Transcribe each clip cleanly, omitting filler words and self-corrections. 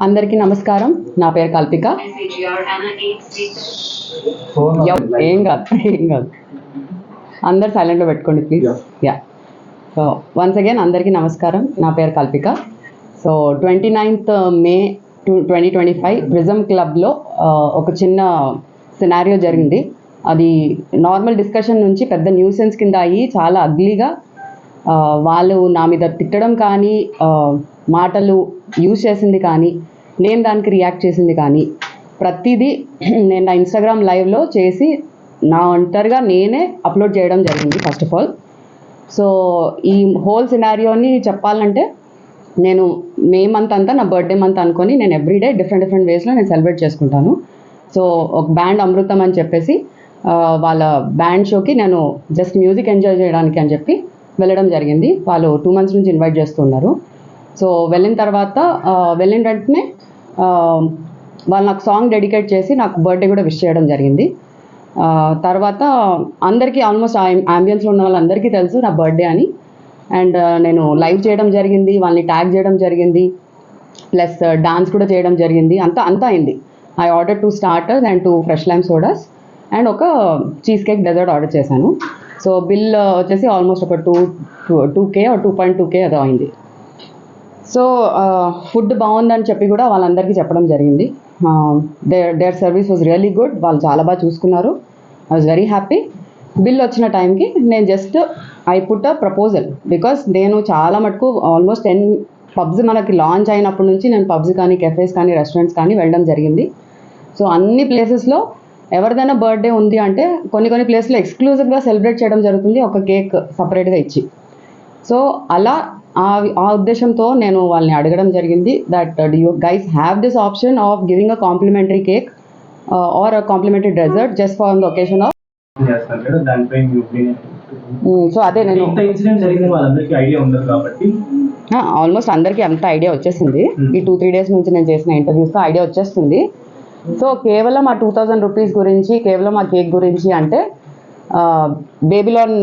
అందరికీ నమస్కారం. నా పేరు కల్పిక. ఏం కాదు. అందరు సైలెంట్లో పెట్టుకోండి ప్లీజ్. సో వన్స్ అగైన్ అందరికీ నమస్కారం. నా పేరు Kalpika. So 29th May 2025 prism క్లబ్లో ఒక చిన్న సినారియో జరిగింది. అది నార్మల్ డిస్కషన్ నుంచి పెద్ద న్యూసెన్స్ కింద అయ్యి చాలా అగ్లీగా వాళ్ళు నా మీద తిట్టడం కానీ, మాటలు యూజ్ చేసింది కానీ, నేను దానికి రియాక్ట్ చేసింది కానీ, ప్రతిదీ నేను నా ఇన్స్టాగ్రామ్ లైవ్లో చేసి నా ఒంటరిగా నేనే అప్లోడ్ చేయడం జరిగింది ఫస్ట్ ఆఫ్ ఆల్. సో ఈ హోల్ సినారియోని చెప్పాలంటే, నేను మే మంత్ అంతా నా బర్త్డే మంత్ అనుకొని నేను ఎవ్రీడే డిఫరెంట్ వేస్లో నేను సెలబ్రేట్ చేసుకుంటాను. సో ఒక బ్యాండ్ అమృతం అని చెప్పేసి వాళ్ళ బ్యాండ్ షోకి నేను జస్ట్ మ్యూజిక్ ఎంజాయ్ చేయడానికి అని చెప్పి వెళ్ళడం జరిగింది. వాళ్ళు 2 months నుంచి ఇన్వైట్ చేస్తున్నారు. సో వెళ్ళిన వెంటనే వాళ్ళు నాకు సాంగ్ డెడికేట్ చేసి నాకు బర్త్డే కూడా విష్ చేయడం జరిగింది. తర్వాత అందరికీ ఆల్మోస్ట్ అంబియన్స్లో ఉన్న వాళ్ళందరికీ తెలుసు నా బర్త్డే అని. అండ్ నేను లైవ్ చేయడం జరిగింది, వాళ్ళని ట్యాగ్ చేయడం జరిగింది, ప్లస్ డాన్స్ కూడా చేయడం జరిగింది. అంతా అయింది. I order 2 starters and 2 fresh lime sodas and ఒక చీజ్ కేక్ డెజర్ట్ ఆర్డర్ చేశాను. సో బిల్ వచ్చేసి ఆల్మోస్ట్ ఒక 2K or 2.2K అదో అయింది. సో ఫుడ్ బాగుందని చెప్పి కూడా వాళ్ళందరికీ చెప్పడం జరిగింది. There service was really good. వాళ్ళు చాలా బాగా చూసుకున్నారు. I was very happy. Bill వచ్చిన టైంకి నేను just I put a proposal. Because నేను చాలా మటుకు ఆల్మోస్ట్ 10 పబ్స్ మనకి లాంచ్ అయినప్పటి నుంచి నేను పబ్స్ కానీ, కెఫేస్ కానీ, రెస్టారెంట్స్ కానీ వెళ్ళడం జరిగింది. సో అన్ని ప్లేసెస్లో ఎవరిదైనా బర్త్డే ఉంది అంటే కొన్ని ప్లేస్లో ఎక్స్క్లూజివ్గా సెలబ్రేట్ చేయడం జరుగుతుంది, ఒక కేక్ సపరేట్గా ఇచ్చి. సో అలా ఆ ఉద్దేశంతో నేను వాళ్ళని అడగడం జరిగింది that do you guys have this option of giving a complimentary cake or a complimentary dessert just for the occasion of. So అదే నేను ఆల్మోస్ట్ అందరికీ అంత ఐడియా వచ్చేసింది. ఈ 2-3 days నుంచి నేను చేసిన ఇంటర్వ్యూస్తో ఐడియా వచ్చేస్తుంది. సో కేవలం ఆ 2000 rupees గురించి, కేవలం ఆ కేక్ గురించి అంటే బేబిలాన్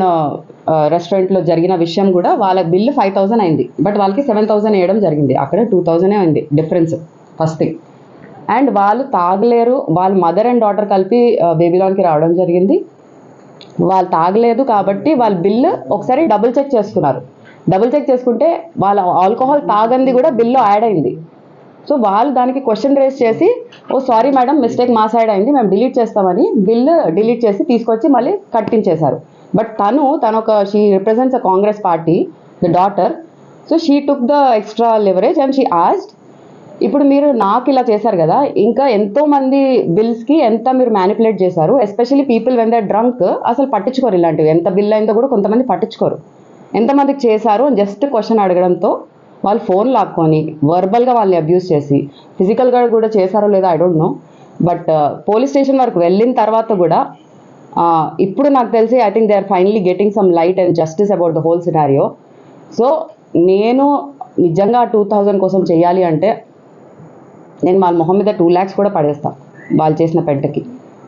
రెస్టారెంట్లో జరిగిన విషయం కూడా వాళ్ళ బిల్లు 5000 అయింది, బట్ వాళ్ళకి 7000 వేయడం జరిగింది. అక్కడ 2000 అయింది డిఫరెన్స్ ఫస్ట్ థింగ్. అండ్ వాళ్ళు తాగలేరు, వాళ్ళ మదర్ అండ్ డాటర్ కలిపి బేబిలాన్కి రావడం జరిగింది. వాళ్ళు తాగలేదు కాబట్టి వాళ్ళ బిల్లు ఒకసారి డబుల్ చెక్ చేసుకున్నారు. డబుల్ చెక్ చేసుకుంటే వాళ్ళ ఆల్కహాల్ తాగంది కూడా బిల్లో యాడ్ అయింది. సో వాళ్ళు దానికి క్వశ్చన్ రేస్ చేసి, ఓ సారీ మేడం, మిస్టేక్ మా సైడ్ అయింది, మేము డిలీట్ చేస్తామని బిల్లు డిలీట్ చేసి తీసుకొచ్చి మళ్ళీ కట్టించేశారు. బట్ తను ఒక she represents a Congress party, the daughter. So she took the extra leverage and she asked, ఇప్పుడు మీరు నాకు ఇలా చేశారు కదా, ఇంకా ఎంతోమంది బిల్స్కి ఎంత మీరు మ్యానిపులేట్ చేశారు, especially people when they drunk అసలు పట్టించుకోరు, ఇలాంటివి ఎంత బిల్ అయిందో కూడా కొంతమంది పట్టించుకోరు, ఎంతమందికి చేశారు అని జస్ట్ క్వశ్చన్ అడగడంతో వాళ్ళు ఫోన్ లాక్కొని వర్బల్గా వాళ్ళని అబ్యూస్ చేసి, ఫిజికల్గా కూడా చేశారో లేదో I don't know. But police station వరకు వెళ్ళిన తర్వాత కూడా ఇప్పుడు నాకు తెలిసి I think they are finally getting some light and justice about the whole scenario. So నేను నిజంగా 2000 కోసం చేయాలి అంటే నేను వాళ్ళ మొహం మీద 2 lakhs కూడా పడేస్తాను వాళ్ళు చేసిన పెంటకి.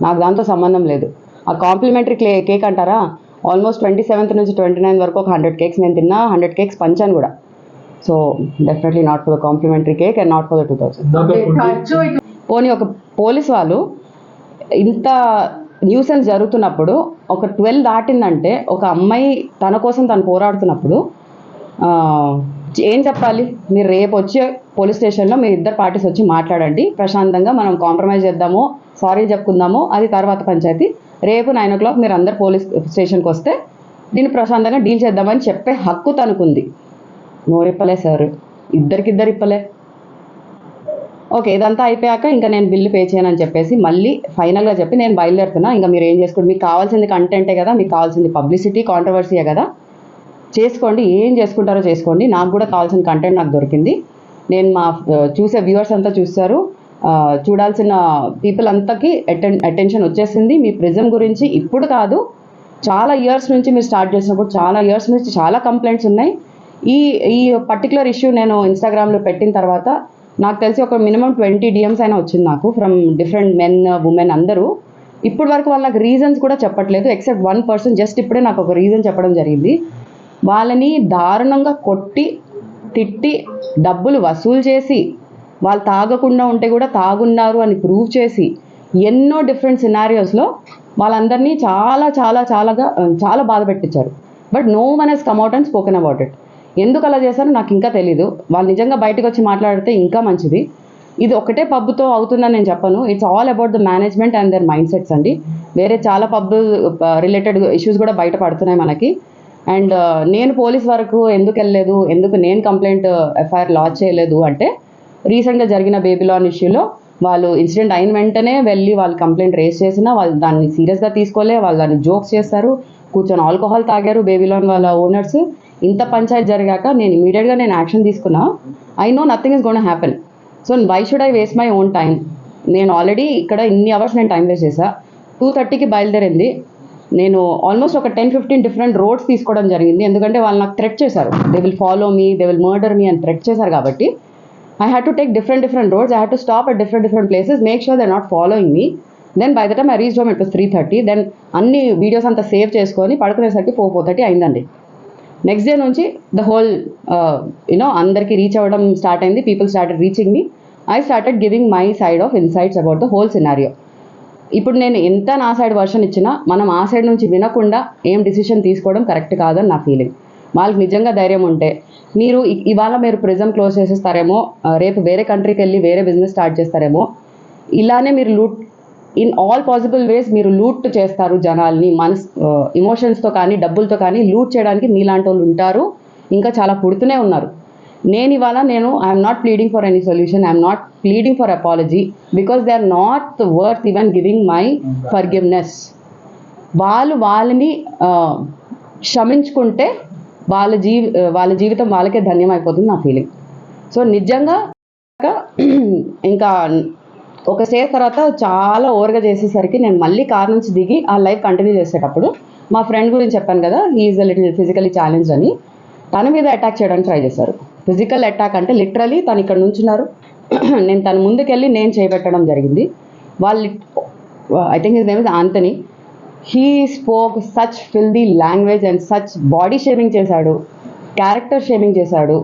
నాకు దాంతో సంబంధం లేదు. ఆ కాంప్లిమెంటరీ కేక్ అంటారా, ఆల్మోస్ట్ 27th నుంచి 29th వరకు ఒక 100 cakes నేను తిన్నా, 100 cakes పంచాను కూడా. So definitely not for the complimentary cake and not for the 2000. పోనీ ఒక పోలీస్ వాళ్ళు ఇంత న్యూసెన్స్ జరుగుతున్నప్పుడు, ఒక 12 దాటిందంటే ఒక అమ్మాయి తన కోసం తను పోరాడుతున్నప్పుడు ఏం చెప్పాలి? మీరు రేపు వచ్చి పోలీస్ స్టేషన్లో మీ ఇద్దరు పార్టీస్ వచ్చి మాట్లాడండి, ప్రశాంతంగా మనం కాంప్రమైజ్ చేద్దాము, సారీ చెప్పుకుందాము, అది తర్వాత పంచాయతీ. రేపు 9 o'clock మీరు అందరు పోలీస్ స్టేషన్కి వస్తే దీన్ని ప్రశాంతంగా డీల్ చేద్దామని చెప్పే హక్కు తనకుంది. నోరిప్పలే సార్, ఇద్దరికిద్దరు ఇప్పలే. ఓకే, ఇదంతా అయిపోయాక ఇంకా నేను బిల్లు పే చేయనని చెప్పేసి మళ్ళీ ఫైనల్గా చెప్పి నేను బయలుదేరుతున్నా. ఇంకా మీరు ఏం చేసుకోండి, మీకు కావాల్సింది కంటెంటే కదా, మీకు కావాల్సింది పబ్లిసిటీ, కాంట్రవర్సీయే కదా, చేసుకోండి, ఏం చేసుకుంటారో చేసుకోండి. నాకు కూడా కావాల్సిన కంటెంట్ నాకు దొరికింది. నేను మా చూసే వ్యూవర్స్ అంతా చూస్తారు, చూడాల్సిన పీపుల్ అంతకి అటెన్షన్ వచ్చేసింది. మీ ప్రిజం గురించి ఇప్పుడు కాదు, చాలా ఇయర్స్ నుంచి మీరు స్టార్ట్ చేసినప్పుడు చాలా ఇయర్స్ నుంచి చాలా కంప్లైంట్స్ ఉన్నాయి. ఈ పర్టికులర్ ఇష్యూ నేను ఇన్స్టాగ్రామ్లో పెట్టిన తర్వాత నాకు తెలిసి ఒక మినిమం 20 DMs అయినా వచ్చింది నాకు, ఫ్రమ్ డిఫరెంట్ మెన్, ఉమెన్ అందరూ. ఇప్పుడు వరకు వాళ్ళకి రీజన్స్ కూడా చెప్పట్లేదు, ఎక్సెప్ట్ 1 person జస్ట్ ఇప్పుడే నాకు ఒక రీజన్ చెప్పడం జరిగింది. వాళ్ళని దారుణంగా కొట్టి, తిట్టి, డబ్బులు వసూలు చేసి వాళ్ళు తాగకుండా ఉంటే కూడా తాగున్నారు అని ప్రూవ్ చేసి ఎన్నో డిఫరెంట్ సినారియోస్లో వాళ్ళందరినీ చాలా బాధ పెట్టించారు. But no one has come out and spoken about it. ఎందుకు అలా చేశారో నాకు ఇంకా తెలీదు. వాళ్ళు నిజంగా బయటకు వచ్చి మాట్లాడితే ఇంకా మంచిది. ఇది ఒకటే పబ్తో అవుతుందని నేను చెప్పను. It's all about the management and their mind sets అండి. వేరే చాలా పబ్ రిలేటెడ్ ఇష్యూస్ కూడా బయట పడుతున్నాయి మనకి. అండ్ నేను పోలీస్ వరకు ఎందుకు వెళ్ళలేదు, ఎందుకు నేను కంప్లైంట్ ఎఫ్ఐఆర్ లాంచ్ చేయలేదు అంటే, రీసెంట్గా జరిగిన బేబీలాన్ ఇష్యూలో వాళ్ళు ఇన్సిడెంట్ అయిన వెంటనే వెళ్ళి వాళ్ళు కంప్లైంట్ రేస్ చేసినా వాళ్ళు దాన్ని సీరియస్గా తీసుకోలే. వాళ్ళు దాన్ని జోక్స్ చేస్తారు, కూర్చొని ఆల్కహాల్ తాగారు బేబీలాన్ వాళ్ళ ఓనర్స్. ఇంత పంచాయతీ జరిగాక నేను ఇమీడియట్గా యాక్షన్ తీసుకున్నా. I know nothing is gonna happen. So why should I waste my own time? నేను ఆల్రెడీ ఇక్కడ ఇన్ని అవర్స్ నేను టైం వేస్ట్ చేశా. 2:30కి బయలుదేరింది. నేను ఆల్మోస్ట్ ఒక 10-15 డిఫరెంట్ రోడ్స్ తీసుకోవడం జరిగింది. ఎందుకంటే వాళ్ళు నాకు థ్రెట్ చేశారు, they will follow me, they will murder me అని థ్రెట్ చేశారు. కాబట్టి I had to take different roads. I had to stop at different places, make sure they're not following me. Then by the time I reached home, it was 3:30. Then అన్ని videos అంతా save చేసుకొని పడుకునేసరికి 4:30 అయిందండి. Next day నుంచి the whole అందరికీ reach అవ్వడం start అయింది. People started reaching me. I started giving my side of insights about the whole scenario. ఇప్పుడు నేను ఎంత నా సైడ్ వర్షన్ ఇచ్చినా మనం ఆ సైడ్ నుంచి వినకుండా ఏం డిసిషన్ తీసుకోవడం కరెక్ట్ కాదని నా ఫీలింగ్. వాళ్ళకి నిజంగా ధైర్యం ఉంటే మీరు ఇవాళ మీరు ప్రిజం క్లోజ్ చేసేస్తారేమో, రేపు వేరే కంట్రీకి వెళ్ళి వేరే బిజినెస్ స్టార్ట్ చేస్తారేమో, ఇలానే మీరు లూట్ ఇన్ ఆల్ పాసిబుల్ వేస్ మీరు లూట్ చేస్తారు జనాల్ని. ఇమోషన్స్తో కానీ డబ్బులతో కానీ లూట్ చేయడానికి మీలాంటి వాళ్ళు ఉంటారు, ఇంకా చాలా పుడుతూనే ఉన్నారు. I'm not pleading for any solution, I'm not pleading for apology, because they are not worth even giving my forgiveness. వాళ్ళని క్షమించుకుంటే వాళ్ళ జీవితం వాళ్ళకే ధన్యం అయిపోతుంది నా ఫీలింగ్. సో నిజంగా ఇంకా ఒక స్టేజ్ తర్వాత చాలా ఓవర్గా చేసేసరికి నేను మళ్ళీ కార్ నుంచి దిగి ఆ లైఫ్ కంటిన్యూ చేసేటప్పుడు మా ఫ్రెండ్ గురించి చెప్పాను కదా, he is a little physically challenge అని, తన మీద అటాక్ చేయడానికి ట్రై చేశారు. ఫిజికల్ అటాక్ అంటే లిటరలీ తను ఇక్కడ నుంచున్నారు, నేను తన ముందుకెళ్ళి నేను చేపెట్టడం జరిగింది. I think his name is Anthony. He spoke such filthy language and such body shaming చేశాడు, క్యారెక్టర్ షేమింగ్ చేశాడు.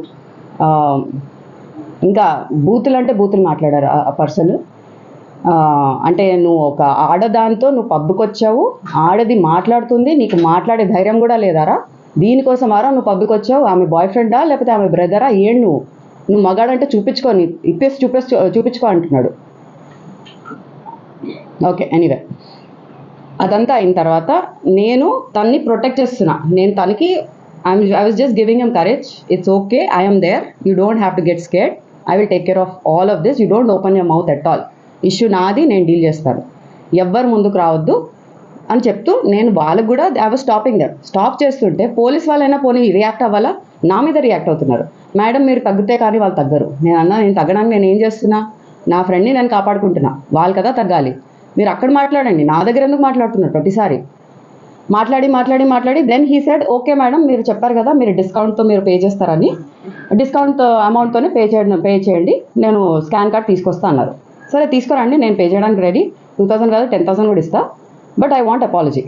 ఇంకా బూతులు మాట్లాడారు ఆ పర్సన్. అంటే నువ్వు ఒక ఆడదాంతో నువ్వు పబ్కి వచ్చావు, ఆడది మాట్లాడుతుంది, నీకు మాట్లాడే ధైర్యం కూడా లేదారా? దీనికోసం నువ్వు పబ్కి వచ్చావు? ఆమె బాయ్ ఫ్రెండా లేకపోతే ఆమె బ్రదరా? నువ్వు మగాడంటే చూపించుకొని చూపించుకో అంటున్నాడు. ఓకే, ఎనీవే అదంతా అయిన తర్వాత నేను తన్ని ప్రొటెక్ట్ చేస్తున్నా. నేను తనకి I was just giving him courage. It's okay, I'm there, you don't have to get scared, I will take care of all of this, you don't open your mouth at all, issue నాది, నేను deal చేస్తాను, ఎవ్వరు ముందుకు రావద్దు అని చెప్తూ నేను వాళ్ళకు కూడా I was stopping that. Stop చేస్తుంటే పోలీస్ వాళ్ళైనా పోనీ రియాక్ట్ అవ్వాలా? నా మీద రియాక్ట్ అవుతున్నారు. మేడం మీరు తగ్గితే కానీ వాళ్ళు తగ్గరు. నేను తగ్గడానికి నేను ఏం చేస్తున్నా? నా ఫ్రెండ్ని నేను కాపాడుకుంటున్నా, వాళ్ళు కదా తగ్గాలి. మీరు అక్కడ మాట్లాడండి, నా దగ్గర ఎందుకు మాట్లాడుతున్నారు ప్రతిసారి? మాట్లాడి then he said okay madam, మీరు చెప్పారు కదా మీరు డిస్కౌంట్తో మీరు పే చేస్తారని, డిస్కౌంట్ అమౌంట్తోనే పే చేయండి, నేను స్కాన్ కార్డ్ తీసుకొస్తా అన్నారు. సరే తీసుకురండి, నేను పే చేయడానికి రెడీ, 2000 కాదు 10,000 కూడా ఇస్తా, బట్ ఐ వాంట్ అపాలజీ.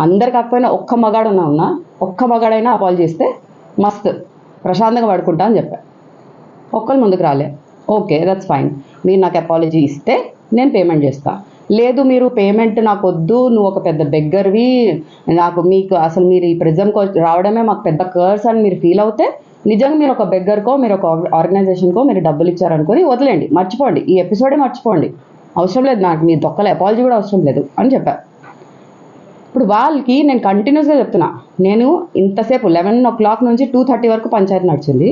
అందరు కాకపోయినా ఒక్క మగాడైనా అపాలజీ ఇస్తే మస్త్ ప్రశాంతంగా పడుకుంటా అని చెప్పా. ఒక్కరు ముందుకు రాలే. ఓకే దట్స్ ఫైన్, మీరు నాకు అపాలజీ ఇస్తే నేను పేమెంట్ చేస్తా. లేదు మీరు పేమెంట్ నాకు వద్దు, నువ్వు ఒక పెద్ద బెగ్గర్వి, మీకు అసలు మీరు ఈ ప్రిజంకి రావడమే మాకు పెద్ద కర్స్ అని మీరు ఫీల్ అవుతే, నిజంగా మీరు ఒక బెగ్గర్కో మీరు ఒక ఆర్గనైజేషన్కో మీరు డబ్బులు ఇచ్చారనుకొని వదిలేండి, మర్చిపోండి, ఈ ఎపిసోడే మర్చిపోండి, అవసరం లేదు నాకు మీ దొక్కల అపాలజీ కూడా అవసరం లేదు అని చెప్పా. ఇప్పుడు వాళ్ళకి నేను కంటిన్యూస్గా చెప్తున్నా, నేను ఇంతసేపు 11 o'clock నుంచి 2:30 వరకు పంచాయతీ నడిచింది.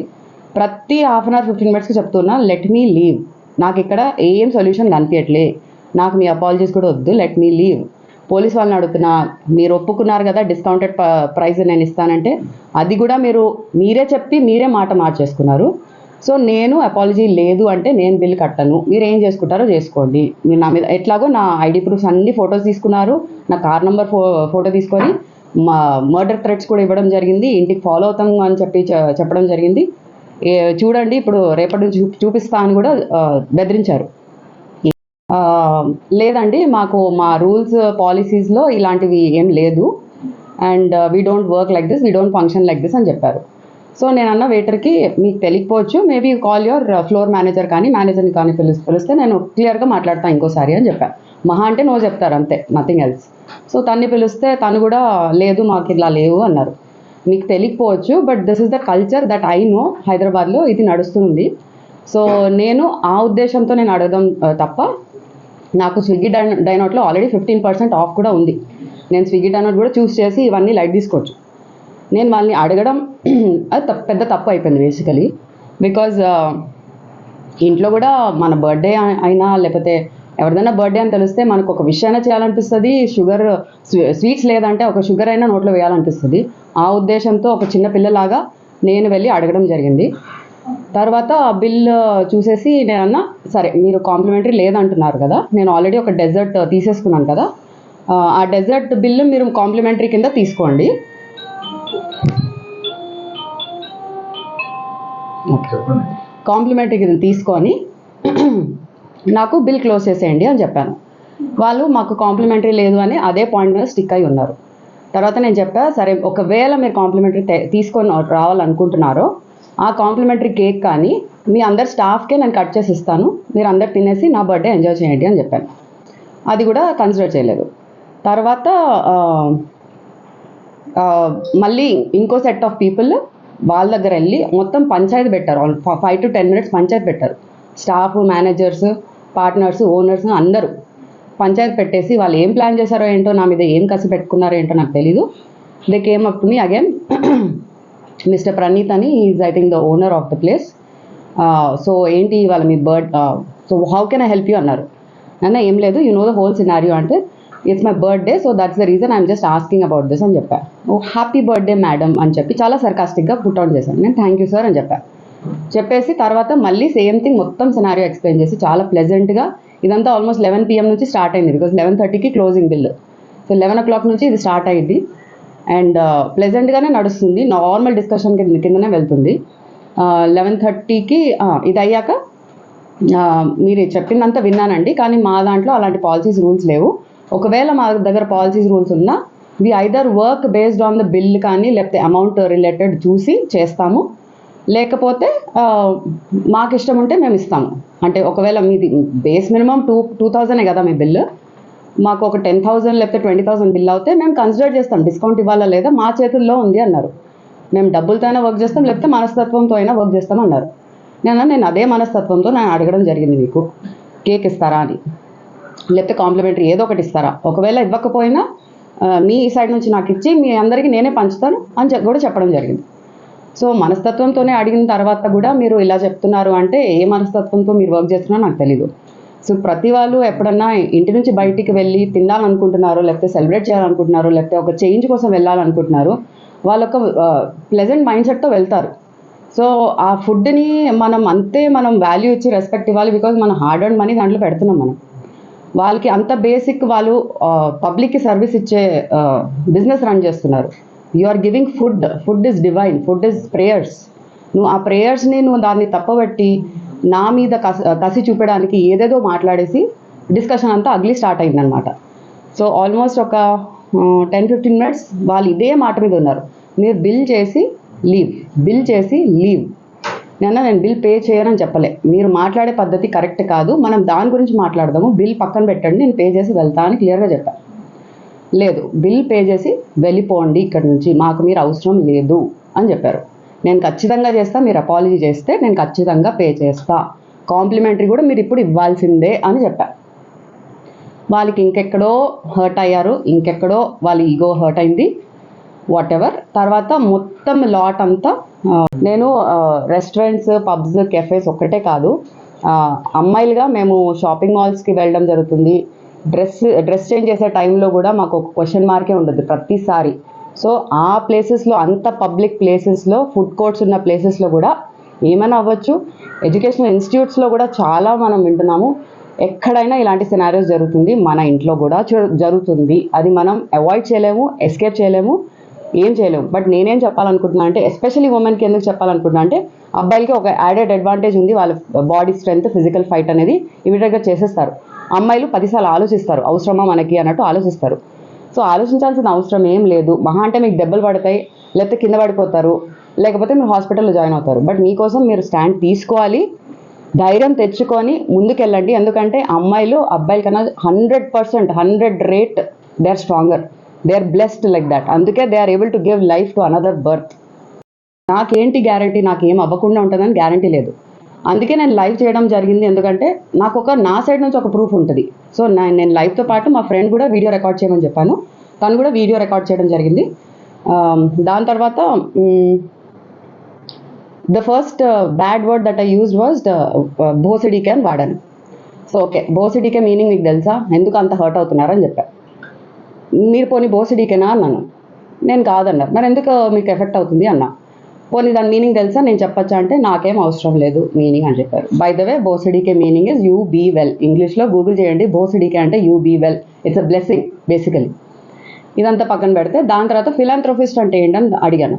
ప్రతి హాఫ్ అన్ అవర్ 15 minutesకి చెప్తున్నా లెట్ మీ లీవ్, నాకు ఇక్కడ ఏం సొల్యూషన్ కనిపించట్లే, నాకు మీ అపాలజీస్ కూడా వద్దు, లెట్ మీ లీవ్. పోలీస్ వాళ్ళని అడుగుతున్నా, మీరు ఒప్పుకున్నారు కదా డిస్కౌంటెడ్ ప్రైస్ నేను ఇస్తానంటే, అది కూడా మీరే చెప్పి మీరే మాట మార్చేసుకున్నారు. సో నేను అపాలజీ లేదు అంటే నేను బిల్ కట్టను, మీరు ఏం చేసుకుంటారో చేసుకోండి. మీరు నా మీద ఎట్లాగో నా ఐడి ప్రూఫ్స్ అన్ని ఫొటోస్ తీసుకున్నారు, నా కార్ నెంబర్ ఫోటో తీసుకొని మా మర్డర్ థ్రెట్స్ కూడా ఇవ్వడం జరిగింది, ఇంటికి ఫాలో అవుతాము అని చెప్పడం జరిగింది. చూడండి ఇప్పుడు రేపటి నుంచి చూపిస్తా అని కూడా బెదిరించారు. లేదండి మాకు మా రూల్స్ పాలసీస్లో ఇలాంటివి ఏం లేదు, and we don't work like this, we don't function like this అని చెప్పారు. సో నేను అన్న వెయిటర్కి మీకు తెలియకపోవచ్చు, maybe call your floor manager కానీ మేనేజర్ని కానీ పిలిస్తే నేను క్లియర్గా మాట్లాడతాను ఇంకోసారి అని చెప్పాను. మహా అంటే నో చెప్తారు అంతే, నథింగ్ ఎల్స్. సో తన్ని పిలిస్తే తను కూడా లేదు మాకు ఇలా లేవు అన్నారు. మీకు తెలియకపోవచ్చు, but this is the culture that I know, హైదరాబాద్లో ఇది నడుస్తుంది. సో నేను ఆ ఉద్దేశంతో నేను అడగడం తప్ప, నాకు స్విగ్గీ డైనౌట్లో ఆల్రెడీ 15% ఆఫ్ కూడా ఉంది. నేను స్విగ్గీ డైనౌట్ కూడా చూస్ చేసి ఇవన్నీ లైట్ తీసుకోవచ్చు. నేను వాళ్ళని అడగడం అది పెద్ద తప్పు అయిపోయింది బేసికలీ. బికాజ్ ఇంట్లో కూడా మన బర్త్డే అయినా లేకపోతే ఎవరిదైనా బర్త్డే అని తెలిస్తే మనకు ఒక విష్ అయినా చేయాలనిపిస్తుంది, షుగర్ స్వీట్స్ లేదంటే ఒక షుగర్ అయినా నోట్లో వేయాలనిపిస్తుంది. ఆ ఉద్దేశంతో ఒక చిన్న పిల్లలాగా నేను వెళ్ళి అడగడం జరిగింది. తర్వాత బిల్ చూసేసి నేనన్నా సరే మీరు కాంప్లిమెంటరీ లేదంటున్నారు కదా, నేను ఆల్రెడీ ఒక డెజర్ట్ తీసేసుకున్నాను కదా, ఆ డెజర్ట్ బిల్లు మీరు కాంప్లిమెంటరీ కింద తీసుకోండి, కాంప్లిమెంటరీ కింద తీసుకొని నాకు బిల్ క్లోజ్ చేసేయండి అని చెప్పాను. వాళ్ళు మాకు కాంప్లిమెంటరీ లేదు అని అదే పాయింట్ మీద స్టిక్ అయి ఉన్నారు. తర్వాత నేను చెప్పా సరే ఒకవేళ మీరు కాంప్లిమెంటరీ తీసుకొని రావాలనుకుంటున్నారో ఆ కాంప్లిమెంటరీ కేక్ కానీ మీ అందరు స్టాఫ్కే నేను కట్ చేసి ఇస్తాను, మీరు అందరు తినేసి నా బర్త్డే ఎంజాయ్ చేయండి అని చెప్పాను. అది కూడా కన్సిడర్ చేయలేదు. తర్వాత మళ్ళీ ఇంకో సెట్ ఆఫ్ పీపుల్ వాళ్ళ దగ్గర వెళ్ళి మొత్తం పంచాయతీ పెట్టారు. 5 to 10 minutes పంచాయతీ పెట్టారు. స్టాఫ్, మేనేజర్స్, పార్ట్నర్స్, ఓనర్స్ అందరూ పంచాయతీ పెట్టేసి వాళ్ళు ఏం ప్లాన్ చేశారో ఏంటో, నా మీద ఏం కసి పెట్టుకున్నారో ఏంటో నాకు తెలీదు. They came up to me again, mister Praneeth అని, is I think the owner of the place. So ఏంటి వాళ్ళ మీ so how can I help you అన్నారు. అన్న ఏం లేదు, you know the whole scenario అంటే, it's my birthday so that's the reason I'm just asking about this అని చెప్పాను. ఓ హ్యాపీ బర్త్డే మేడం అని చెప్పి చాలా సర్కాస్టిక్గా పుట్అవుట్ చేశాను. నేను థ్యాంక్ యూ సార్ అని చెప్పాను. చెప్పేసి తర్వాత మళ్ళీ సేమ్ థింగ్ మొత్తం సినారియో ఎక్స్ప్లెయిన్ చేసి చాలా ప్లెజెంట్గా, ఇదంతా ఆల్మోస్ట్ 11 PM నుంచి స్టార్ట్ అయింది, బికాజ్ 11:30కి క్లోజింగ్ బిల్. సో 11 o'clock నుంచి ఇది స్టార్ట్ అయ్యింది అండ్ ప్లెజెంట్గానే నడుస్తుంది, నార్మల్ డిస్కషన్ కిందనే వెళ్తుంది. 11:30కి ఇది అయ్యాక మీరు చెప్పిందంతా విన్నానండి, కానీ మా దాంట్లో అలాంటి పాలసీస్ రూల్స్ లేవు. ఒకవేళ మా దగ్గర పాలసీస్ రూల్స్ ఉన్నా we either work based on the bill కానీ లేకపోతే అమౌంట్ రిలేటెడ్ చూసి చేస్తాము, లేకపోతే మాకు ఇష్టం ఉంటే మేము ఇస్తాము. అంటే ఒకవేళ మీది బేస్ మినిమం 2,000 కదా మీ బిల్లు, మాకు ఒక 10,000 లేకపోతే 20,000 బిల్ అవుతే మేము కన్సిడర్ చేస్తాం డిస్కౌంట్ ఇవ్వాలా లేదా, మా చేతుల్లో ఉంది అన్నారు. మేము డబ్బులతో అయినా వర్క్ చేస్తాం లేకపోతే మనస్తత్వంతో అయినా వర్క్ చేస్తాం అన్నారు. నేను అదే మనస్తత్వంతో నేను అడగడం జరిగింది, మీకు కేక్ ఇస్తారా అని, లేకపోతే కాంప్లిమెంటరీ ఏదో ఒకటి ఇస్తారా, ఒకవేళ ఇవ్వకపోయినా మీ సైడ్ నుంచి నాకు ఇచ్చి మీ అందరికీ నేనే పంచుతాను అని కూడా చెప్పడం జరిగింది. సో మనస్తత్వంతోనే అడిగిన తర్వాత కూడా మీరు ఇలా చెప్తున్నారు అంటే ఏ మనస్తత్వంతో మీరు వర్క్ చేస్తున్నారో నాకు తెలీదు. సో ప్రతి వాళ్ళు ఎప్పుడన్నా ఇంటి నుంచి బయటికి వెళ్ళి తినాలనుకుంటున్నారు, లేకపోతే సెలబ్రేట్ చేయాలనుకుంటున్నారు, లేకపోతే ఒక చేంజ్ కోసం వెళ్ళాలనుకుంటున్నారు, వాళ్ళొక ప్లెజెంట్ మైండ్ సెట్తో వెళ్తారు. సో ఆ ఫుడ్ని మనం వాల్యూ ఇచ్చి రెస్పెక్ట్ ఇవ్వాలి, బికాజ్ మనం హార్డ్ అండ్ మనీ దాంట్లో పెడుతున్నాం మనం. వాళ్ళకి అంత బేసిక్ వాళ్ళు పబ్లిక్కి సర్వీస్ ఇచ్చే బిజినెస్ రన్ చేస్తున్నారు. You are giving food is divine, food is prayers. నువ్వు ఆ ప్రేయర్స్ని దాన్ని తప్పబట్టి నా మీద కసి చూపడానికి ఏదేదో మాట్లాడేసి డిస్కషన్ అంతా అగ్లీ స్టార్ట్ అయిందనమాట. సో ఆల్మోస్ట్ ఒక 10-15 minutes వాళ్ళు ఇదే మాట మీద ఉన్నారు, మీరు బిల్ చేసి లీవ్. నేను బిల్ పే చేయనని చెప్పలే, మీరు మాట్లాడే పద్ధతి కరెక్ట్ కాదు, మనం దాని గురించి మాట్లాడదాము, బిల్ పక్కన పెట్టండి, నేను పే చేసి వెళ్తా అని క్లియర్గా చెప్పాను. లేదు, బిల్ పే చేసి వెళ్ళిపోండి ఇక్కడ నుంచి, మాకు మీరు అవసరం లేదు అని చెప్పారు. నేను ఖచ్చితంగా చేస్తా, మీరు అపాలజీ చేస్తే నేను ఖచ్చితంగా పే చేస్తా, కాంప్లిమెంటరీ కూడా మీరు ఇప్పుడు ఇవ్వాల్సిందే అని చెప్పారు. వాళ్ళకి ఇంకెక్కడో హర్ట్ అయ్యారు, ఇంకెక్కడో వాళ్ళ ఈగో హర్ట్ అయింది, వాట్ ఎవర్. తర్వాత మొత్తం లాట్ అంతా నేను రెస్టారెంట్స్, పబ్స్, కెఫేస్ ఒక్కటే కాదు, అమ్మాయిలుగా మేము షాపింగ్ మాల్స్కి వెళ్ళడం జరుగుతుంది. డ్రెస్ చేంజ్ చేసే టైంలో కూడా మాకు ఒక క్వశ్చన్ మార్కే ఉండదు ప్రతిసారి. సో ఆ ప్లేసెస్లో, అంత పబ్లిక్ ప్లేసెస్లో, ఫుడ్ కోర్ట్స్ ఉన్న ప్లేసెస్లో కూడా ఏమైనా అవ్వచ్చు. ఎడ్యుకేషనల్ ఇన్స్టిట్యూట్స్లో కూడా చాలా మనం వింటున్నాము, ఎక్కడైనా ఇలాంటి సినారియోస్ జరుగుతుంది, మన ఇంట్లో కూడా జరుగుతుంది. అది మనం అవాయిడ్ చేయలేము, ఎస్కేప్ చేయలేము, ఏం చేయలేము. బట్ నేనేం చెప్పాలనుకుంటున్నా అంటే, ఎస్పెషల్లీ ఉమెన్కి ఎందుకు చెప్పాలనుకుంటున్నా అంటే, అబ్బాయిలకి ఒక యాడెడ్ అడ్వాంటేజ్ ఉంది, వాళ్ళ బాడీ స్ట్రెంత్, ఫిజికల్ ఫైట్ అనేది ఇమీడియట్గా చేసేస్తారు. అమ్మాయిలు 10 సార్లు ఆలోచిస్తారు, అవసరమా మనకి అన్నట్టు ఆలోచిస్తారు. సో ఆలోచించాల్సిన అవసరం ఏం లేదు. మహా అంటే మీకు దెబ్బలు పడతాయి, లేకపోతే కింద పడిపోతారు, లేకపోతే మీరు హాస్పిటల్లో జాయిన్ అవుతారు. బట్ మీకోసం మీరు స్టాండ్ తీసుకోవాలి, ధైర్యం తెచ్చుకొని ముందుకెళ్ళండి. ఎందుకంటే అమ్మాయిలు అబ్బాయిల కన్నా 100% 100 rate they are stronger, they are blessed like that. అందుకే they are able to give life to another birth. నాకేంటి గ్యారంటీ, నాకేం అవ్వకుండా ఉంటుందని గ్యారంటీ లేదు. అందుకే నేను లైవ్ చేయడం జరిగింది. ఎందుకంటే నాకు నా సైడ్ నుంచి ఒక ప్రూఫ్ ఉంటుంది. సో నేను లైవ్తో పాటు మా ఫ్రెండ్ కూడా వీడియో రికార్డ్ చేయమని చెప్పాను, తను కూడా వీడియో రికార్డ్ చేయడం జరిగింది. దాని తర్వాత the first bad word that I used was భోసిడీకే అని వాడాను. సో ఓకే, భోసిడీకే మీనింగ్ మీకు తెలుసా, ఎందుకు అంత హర్ట్ అవుతున్నారని చెప్పా. మీరు పోనీ భోసిడీకేనా అన్నాను. నేను కాదన్నారు. మరి ఎందుకు మీకు ఎఫెక్ట్ అవుతుంది అన్నా. పోనీ దాని మీనింగ్ తెలుసా, నేను చెప్పచ్చా అంటే నాకేం అవసరం లేదు మీనింగ్ అని చెప్పారు. బై ద వే భోసిడీకే meaning is you be well. ఇంగ్లీష్లో గూగుల్ చేయండి, భోసిడీకే అంటే you be well, it's a blessing basically. ఇదంతా పక్కన పెడితే దాని తర్వాత ఫిలాంథ్రోపిస్ట్ అంటే ఏంటని అడిగాను.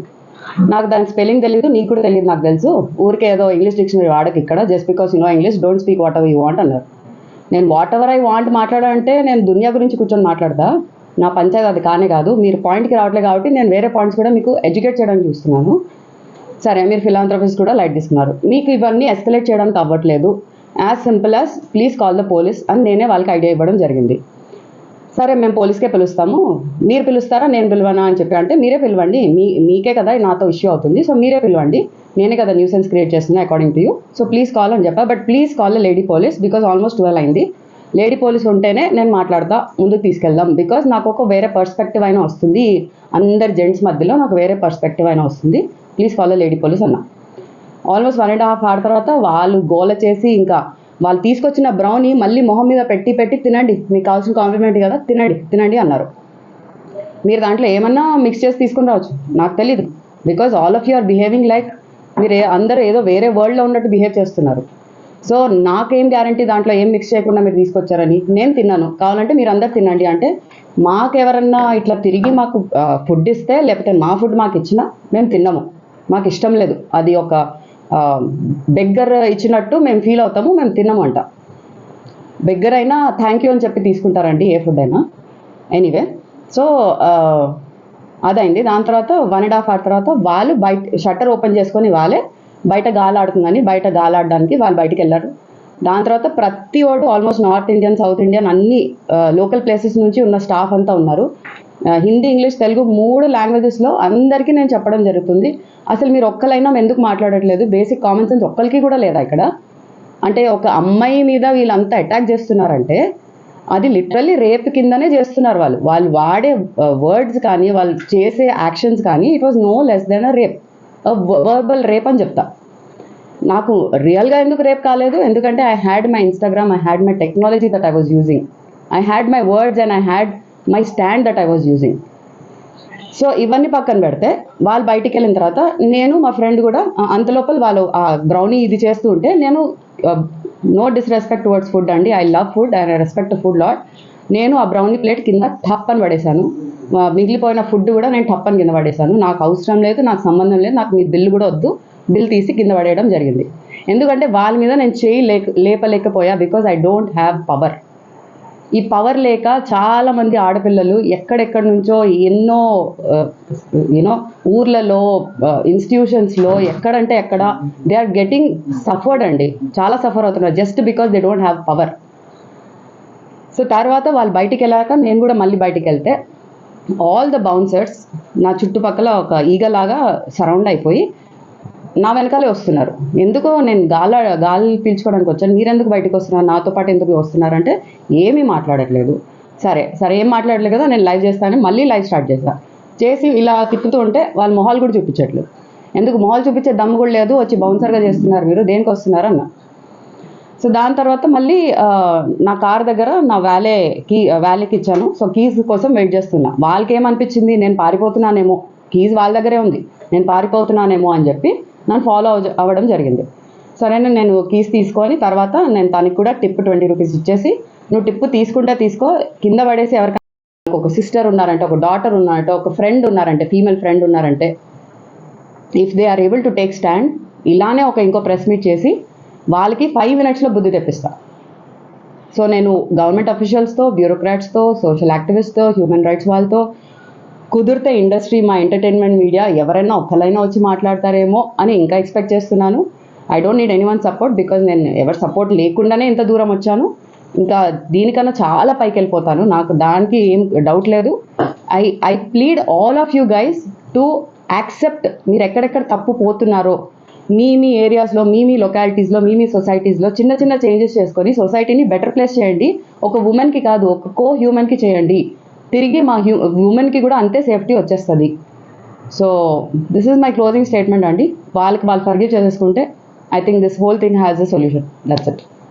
నాకు దాని స్పెల్లింగ్ తెలియదు, నీకు కూడా తెలియదు నాకు తెలుసు, ఊరికే ఏదో ఇంగ్లీష్ డిక్షనరీ వాడకు ఇక్కడ, just because you know English don't speak what ever you want అన్నారు. నేను వాట్ ఎవర్ ఐ వాంట్ మాట్లాడాలంటే నేను దునియా గురించి కూర్చొని మాట్లాడతా, నా పంచాయతీ అది కానే కాదు. మీరు పాయింట్కి రావట్లేదు కాబట్టి నేను వేరే పాయింట్స్ కూడా మీకు ఎడ్యుకేట్ చేయడానికి చూస్తున్నాను. సరే, మీరు ఫిలాంథ్రోపిస్ట్ కూడా లైట్ తీసుకున్నారు, మీకు ఇవన్నీ ఎస్కలేట్ చేయడానికి అవ్వట్లేదు, as simple as please call the police అని నేనే వాళ్ళకి ఐడియా ఇవ్వడం జరిగింది. సరే, మేము పోలీస్కే పిలుస్తాము, మీరు పిలుస్తారా నేను పిలవనా అని చెప్పి అంటే మీరే పిలవండి, మీకే కదా నాతో ఇష్యూ అవుతుంది, సో మీరే పిలవండి, నేనే కదా న్యూసెన్స్ క్రియేట్ చేస్తున్నా according to you, so please call అని చెప్పా. But please call lady police because almost 12 అయింది. లేడీ పోలీస్ ఉంటేనే నేను మాట్లాడతా, ముందుకు తీసుకెళ్దాం, బికాజ్ నాకు ఒక వేరే పర్స్పెక్టివ్ అయినా వస్తుంది, అందరు జెంట్స్ మధ్యలో నాకు వేరే పర్స్పెక్టివ్ అయినా వస్తుంది, ప్లీజ్ కాల్ లేడీ పోలీస్ అన్నా. ఆల్మోస్ట్ 1.5 hour తర్వాత వాళ్ళు గోల చేసి ఇంకా వాళ్ళు తీసుకొచ్చిన బ్రౌనీ మళ్ళీ మొహం మీద పెట్టి తినండి, మీకు కావాల్సిన కాంప్లిమెంట్ కదా, తినండి అన్నారు. మీరు దాంట్లో ఏమన్నా మిక్స్ చేసి తీసుకుని రావచ్చు, నాకు తెలీదు, because all of you are behaving like మీరు అందరూ ఏదో వేరే వరల్డ్లో ఉన్నట్టు బిహేవ్ చేస్తున్నారు. సో నాకేం గ్యారంటీ దాంట్లో ఏం మిక్స్ చేయకుండా మీరు తీసుకొచ్చారని. నేను తిన్నాను, కావాలంటే మీరు అందరు తినండి అంటే మాకెవరన్నా ఇట్లా తిరిగి మాకు ఫుడ్ ఇస్తే లేకపోతే మా ఫుడ్ మాకు ఇచ్చినా మేము తిన్నాము, మాకు ఇష్టం లేదు, అది ఒక బెగ్గర్ ఇచ్చినట్టు మేము ఫీల్ అవుతాము, మేము తిన్నామంట. బెగ్గర్ అయినా థ్యాంక్ యూ అని చెప్పి తీసుకుంటారండి ఏ ఫుడ్ అయినా. ఎనీవే, సో అదైంది. దాని తర్వాత 1.5 hour తర్వాత వాళ్ళు బయట షట్టర్ ఓపెన్ చేసుకొని వాళ్ళే బయట గాలాడుతుందని బయట గాలాడడానికి వాళ్ళు బయటికి వెళ్ళారు. దాని తర్వాత ప్రతి ఒడు almost North Indian, South Indian అన్ని లోకల్ ప్లేసెస్ నుంచి ఉన్న స్టాఫ్ అంతా ఉన్నారు. హిందీ, ఇంగ్లీష్, తెలుగు 3 లాంగ్వేజెస్లో అందరికీ నేను చెప్పడం జరుగుతుంది. అసలు మీరు ఒక్కలైనా ఎందుకు మాట్లాడట్లేదు, బేసిక్ కామన్ సెన్స్ ఒక్కరికి కూడా లేదా ఇక్కడ. అంటే ఒక అమ్మాయి మీద వీళ్ళంతా అటాక్ చేస్తున్నారంటే అది లిటరల్లీ రేప్ కిందనే చేస్తున్నారు. వాళ్ళు వాడే వర్డ్స్ కానీ వాళ్ళు చేసే యాక్షన్స్ కానీ it was no less than a rape, verbal rape అని చెప్తా. నాకు రియల్గా ఎందుకు రేప్ కాలేదు, ఎందుకంటే I had my Instagram, I had my technology that I was using, I had my words and I had my stand that I was using. So ఇవన్నీ పక్కన పెడితే వాళ్ళు బయటికి వెళ్ళిన తర్వాత నేను మా ఫ్రెండ్ కూడా అంతలోపల వాళ్ళు ఆ బ్రౌనీ ఇది చేస్తూ ఉంటే నేను నో డిస్రెస్పెక్ట్ టువర్డ్స్ ఫుడ్ అండి, I love food and I respect food lot. నేను ఆ బ్రౌనీ ప్లేట్ కింద టప్పని పడేశాను, మిగిలిపోయిన ఫుడ్ కూడా నేను టప్పని కింద పడేశాను. నాకు అవసరం లేదు, నాకు సంబంధం లేదు, నాకు మీ బిల్లు కూడా వద్దు, బిల్ తీసి కింద పడేయడం జరిగింది. ఎందుకంటే వాళ్ళ మీద నేను చేయి లేపలేకపోయా, because I don't have power. ఈ పవర్ లేక చాలామంది ఆడపిల్లలు ఎక్కడెక్కడి నుంచో ఎన్నో యూనో ఊర్లలో, ఇన్స్టిట్యూషన్స్లో ఎక్కడంటే ఎక్కడ దే ఆర్ గెటింగ్ సఫర్డ్ అండి, చాలా సఫర్ అవుతున్నారు just because they don't have power. So తర్వాత వాళ్ళు బయటికి వెళ్ళాక నేను కూడా మళ్ళీ బయటికి వెళ్తే ఆల్ ద బౌన్సర్స్ నా చుట్టుపక్కల ఒక ఈగలాగా సరౌండ్ అయిపోయి నా వెనకాలే వస్తున్నారు. ఎందుకో నేను గాలి పీల్చుకోవడానికి వచ్చాను, మీరెందుకు బయటకు వస్తున్నారు, నాతో పాటు ఎందుకు వస్తున్నారంటే ఏమీ మాట్లాడట్లేదు. సరే ఏం మాట్లాడలేదు కదా, నేను లైవ్ చేస్తానని మళ్ళీ లైవ్ స్టార్ట్ చేసి ఇలా తిప్పుతూ ఉంటే వాళ్ళ మొహాలు కూడా చూపించట్లేదు. ఎందుకు మొహాలు చూపించే దమ్ము కూడా లేదు, వచ్చి బౌన్సర్గా చేస్తున్నారు, మీరు దేనికి వస్తున్నారు అన్న. సో దాని తర్వాత మళ్ళీ నా కార్ దగ్గర నా వ్యాలీకి ఇచ్చాను. సో కీస్ కోసం వెయిట్ చేస్తున్నా. వాళ్ళకి ఏమనిపించింది, నేను పారిపోతున్నానేమో, కీస్ వాళ్ళ దగ్గరే ఉంది, నేను పారిపోతున్నానేమో అని చెప్పి నన్ను ఫాలో అవ్వడం జరిగింది. సరే నేను కీస్ తీసుకొని తర్వాత నేను తనకి కూడా టిప్ 20 rupees ఇచ్చేసి, నువ్వు టిప్ తీసుకుంటే తీసుకో, కింద పడేసి ఎవరికైనా ఒక సిస్టర్ ఉన్నారంటే, ఒక డాటర్ ఉన్నారంటే, ఒక ఫ్రెండ్ ఉన్నారంటే, ఫీమేల్ ఫ్రెండ్ ఉన్నారంటే, if they are able to take stand, ఇలానే ఇంకో ప్రెస్ మీట్ చేసి వాళ్ళకి 5 minutesలో బుద్ధి తెప్పిస్తా. సో నేను గవర్నమెంట్ అఫీషియల్స్తో, బ్యూరోక్రాట్స్తో, సోషల్ యాక్టివిస్ట్తో, హ్యూమన్ రైట్స్ వాళ్ళతో, కుదిరితే ఇండస్ట్రీ, మా ఎంటర్టైన్మెంట్ మీడియా ఎవరైనా ఒక్కలైనా వచ్చి మాట్లాడతారేమో అని ఇంకా ఎక్స్పెక్ట్ చేస్తున్నాను. I don't need any one support, because నేను ఎవరి సపోర్ట్ లేకుండానే ఇంత దూరం వచ్చాను. ఇంకా దీనికన్నా చాలా పైకి వెళ్ళిపోతాను, నాకు దానికి ఏం డౌట్ లేదు. I plead all of you guys to accept మీరు ఎక్కడెక్కడ తప్పు పోతున్నారో మీ ఏరియాస్లో, మీ లొకాలిటీస్లో, మీ సొసైటీస్లో చిన్న చిన్న చేంజెస్ చేసుకొని సొసైటీని బెటర్ ప్లేస్ చేయండి. ఒక ఉమెన్కి కాదు, ఒక హ్యూమన్కి చేయండి. తిరిగి మా ఉమెన్కి కూడా అంతే సేఫ్టీ వచ్చేస్తుంది. So this is my closing statement అండి. వాళ్ళు ఫర్గివ్ చేసేసుకుంటే I think this whole thing has a solution. That's it.